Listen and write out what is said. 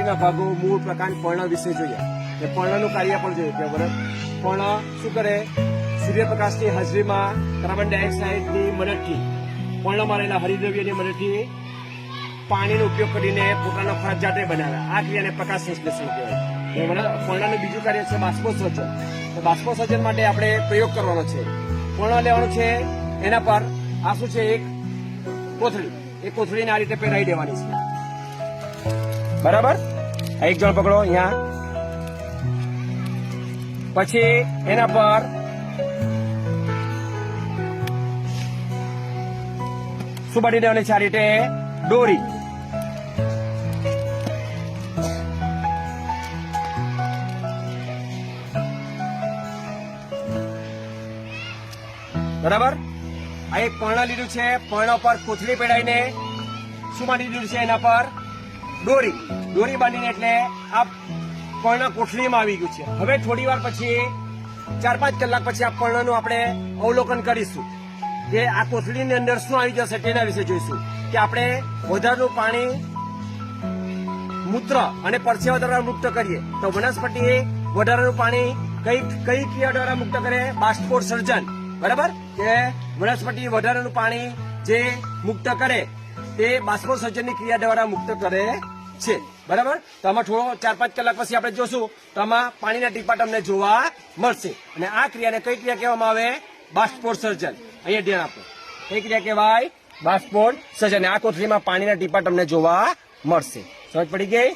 વનસ્પતિના ભાગો, મૂળ, પ્રકાંડ, પર્ણ વિશે જોઈએ. એ પર્ણનું કાર્ય પણ જોઈએ કે બરાબર પર્ણ શું કરે? સૂર્યપ્રકાશની હાજરીમાં કાર્બન ડાયોક્સાઇડની મદદથી, પર્ણમાં રહેલા હરિદ્રવ્યની મદદથી પાણીનો ઉપયોગ કરીને પોતાનો ખોરાક જાતે બનાવે. આ ક્રિયાને પ્રકાશ સંશ્લેષણ કહેવાય. પર્ણનું બીજું કાર્ય છે બાષ્પોત્સર્જન. તો બાષ્પોત્સર્જન માટે આપણે પ્રયોગ કરવાનો છે. પર્ણ લેવાનું છે, એના પર આ શું છે? એક કોથળી. એ કોથળીને આ રીતે પહેરાવી દેવાની છે. બરાબર? આ એક જણ પકડો અહીંયા. પછી એના પર શું બાંધી દેવાની છે? આ રીતે દોરી. બરાબર? આ એક પર્ણ લીધું છે. પર્ણ પર કોથળી પહેરાઈને શું બાંધી દીધું છે? એના પર દોરી. દોરી બાંધીને એટલે આ પર્ણ કોથળીમાં આવી ગયું છે. હવે થોડી વાર પછી 4-5 કલાક પછી આ પર્ણનું આપણે અવલોકન કરીશું કે આ કોથળીની અંદર શું આવી જશે તેના વિશે જોઈશું. કે આપણે વધારાનું પાણી, મૂત્ર અને પરસેવા દ્વારા મુક્ત કરીએ તો વનસ્પતિ વધારાનું પાણી કઈ ક્રિયા દ્વારા મુક્ત કરે? બાષ્પોત્સર્જન. બરાબર? કે વનસ્પતિ વધારાનું પાણી જે મુક્ત કરે તે બાષ્પોત્સર્જનની ક્રિયા દ્વારા મુક્ત કરે છે. બરાબર? તો આમાં થોડો 4-5 કલાક પછી આપણે જોશું તો આમાં પાણીના ટીપા તમને જોવા મળશે. અને આ ક્રિયાને કઈ ક્રિયા કહેવામાં આવે? બાષ્પોત્સર્જન. અહીંયા ધ્યાન આપો. કઈ ક્રિયા કહેવાય? બાષ્પોત્સર્જન. આ કોથળીમાં પાણીના ટીપા તમને જોવા મળશે. સમજ પડી ગઈ?